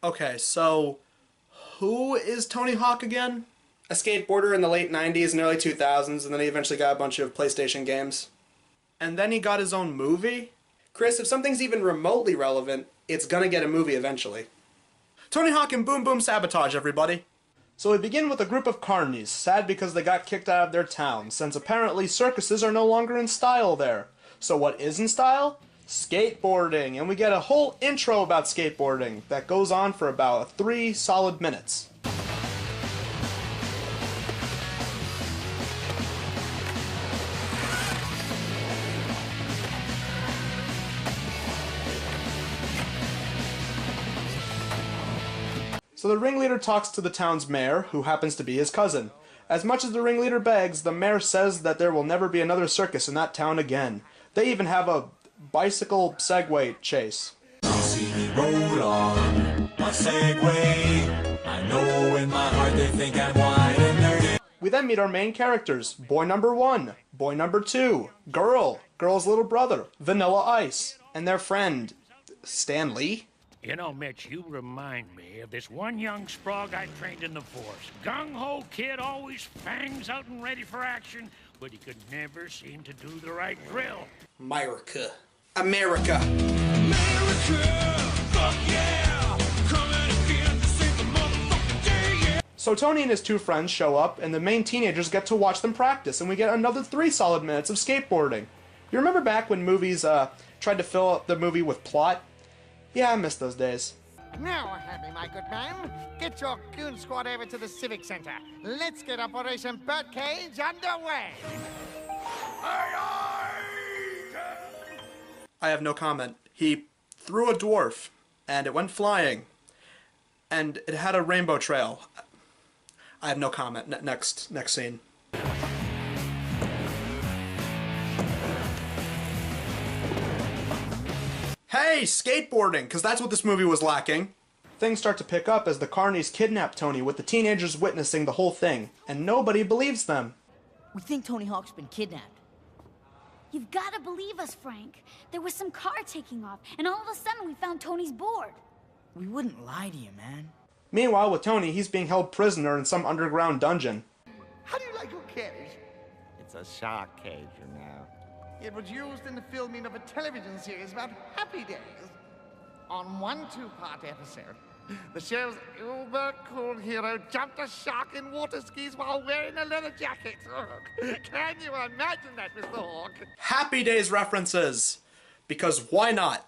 Okay, so who is Tony Hawk again? A skateboarder in the late 90s and early 2000s, and then he eventually got a bunch of PlayStation games. And then he got his own movie? Chris, if something's even remotely relevant, it's gonna get a movie eventually. Tony Hawk and Boom Sabotage, everybody. So we begin with a group of carnies, sad because they got kicked out of their town, since apparently circuses are no longer in style there. So what is in style? Skateboarding, and we get a whole intro about skateboarding that goes on for about 3 solid minutes. So the ringleader talks to the town's mayor, who happens to be his cousin. As much as the ringleader begs, the mayor says that there will never be another circus in that town again. They even have a bicycle Segway chase. You see me roll on my Segway. I know in my heart they think I'm wide and nerdy. We then meet our main characters, boy number 1, boy number 2, girl's little brother, Vanilla Ice, and their friend, Stan Lee. You know, Mitch, you remind me of this one young sprog I trained in the force. Gung-ho kid, always fangs out and ready for action, but he could never seem to do the right drill. America. America, fuck yeah! Coming again to save the motherfucking day, yeah! So Tony and his 2 friends show up, and the main teenagers get to watch them practice, and we get another 3 solid minutes of skateboarding. You remember back when movies tried to fill up the movie with plot? Yeah, I miss those days. Now, Happy, my good man, get your goon squad over to the Civic Center. Let's get Operation Birdcage underway. I have no comment. He threw a dwarf, and it went flying, and it had a rainbow trail. I have no comment. Next scene. Hey, skateboarding, because that's what this movie was lacking. Things start to pick up as the carnies kidnap Tony, with the teenagers witnessing the whole thing, and nobody believes them. We think Tony Hawk's been kidnapped. You've got to believe us, Frank. There was some car taking off, and all of a sudden we found Tony's board. We wouldn't lie to you, man. Meanwhile, with Tony, he's being held prisoner in some underground dungeon. How do you like your cage? It's a shark cage, you know. It was used in the filming of a television series about Happy Days. On one 2-part episode, the show's uber-cool hero jumped a shark in water skis while wearing a leather jacket. Can you imagine that, Mr. Hawk? Happy Days references! Because why not?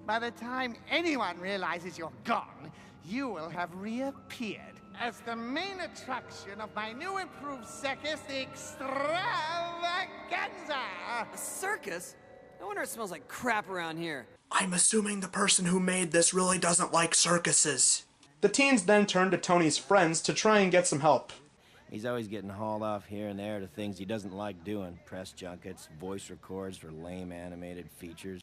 By the time anyone realizes you're gone, you will have reappeared as the main attraction of my new improved circus, the Extravaganza! A circus? No wonder it smells like crap around here. I'm assuming the person who made this really doesn't like circuses. The teens then turn to Tony's friends to try and get some help. He's always getting hauled off here and there to things he doesn't like doing. Press junkets, voice records for lame animated features.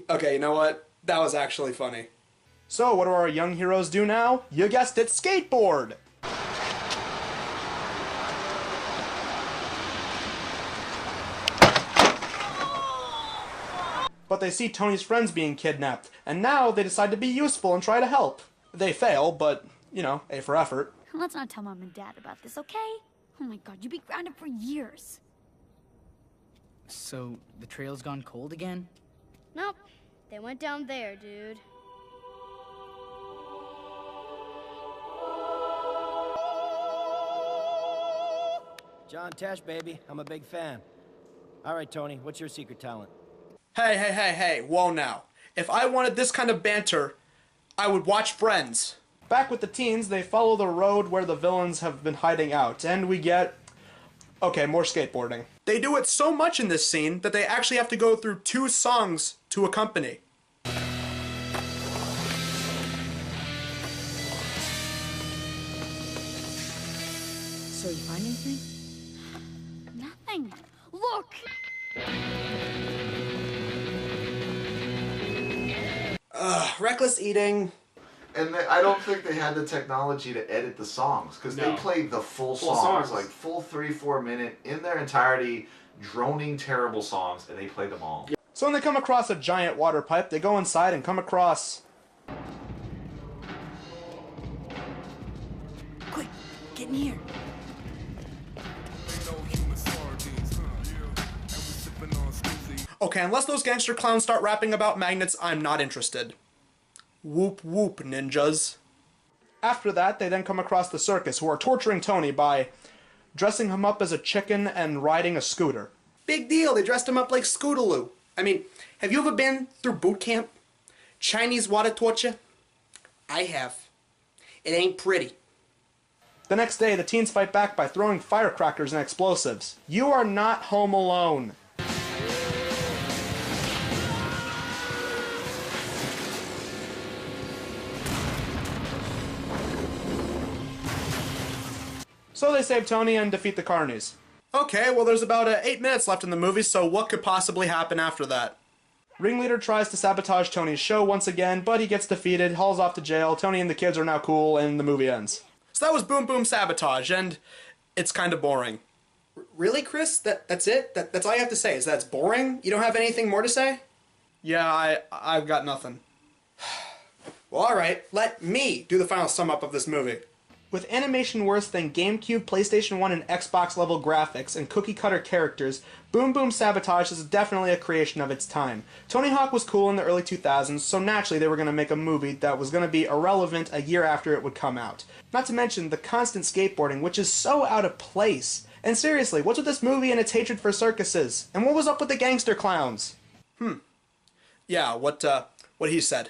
Okay, you know what? That was actually funny. So, what do our young heroes do now? You guessed it, skateboard! But they see Tony's friends being kidnapped, and now they decide to be useful and try to help. They fail, but, you know, A for effort. Let's not tell Mom and Dad about this, okay? Oh my God, you'd be grounded for years. So, the trail's gone cold again? Nope. They went down there, dude. John Tesh, baby. I'm a big fan. All right, Tony, what's your secret talent? Hey, whoa now. If I wanted this kind of banter, I would watch Friends. Back with the teens, they follow the road where the villains have been hiding out, and we get... okay, more skateboarding. They do it so much in this scene that they actually have to go through 2 songs to accompany. So, you find anything? Nothing. Look! Reckless eating. And I don't think they had the technology to edit the songs, because they played the full songs, like full 3-4 minute, in their entirety, droning terrible songs, and they played them all. So when they come across a giant water pipe, they go inside and come across... in here. Okay, unless those gangster clowns start rapping about magnets, I'm not interested. Whoop whoop, ninjas. After that, they then come across the circus, who are torturing Tony by dressing him up as a chicken and riding a scooter. Big deal, they dressed him up like Scootaloo. I mean, have you ever been through boot camp? Chinese water torture? I have. It ain't pretty. The next day, the teens fight back by throwing firecrackers and explosives. You are not home alone. So they save Tony and defeat the carnies. Okay, well there's about 8 minutes left in the movie, so what could possibly happen after that? Ringleader tries to sabotage Tony's show once again, but he gets defeated, hauls off to jail, Tony and the kids are now cool, and the movie ends. So that was Boom Sabotage, and it's kind of boring. Really, Chris? That's it? That's all you have to say? Is that it's boring? You don't have anything more to say? Yeah, I've got nothing. Well, alright, let me do the final sum up of this movie. With animation worse than GameCube, PlayStation 1, and Xbox level graphics and cookie-cutter characters, Boom Sabotage is definitely a creation of its time. Tony Hawk was cool in the early 2000s, so naturally they were going to make a movie that was going to be irrelevant a year after it would come out. Not to mention the constant skateboarding, which is so out of place. And seriously, what's with this movie and its hatred for circuses? And what was up with the gangster clowns? Yeah, what he said.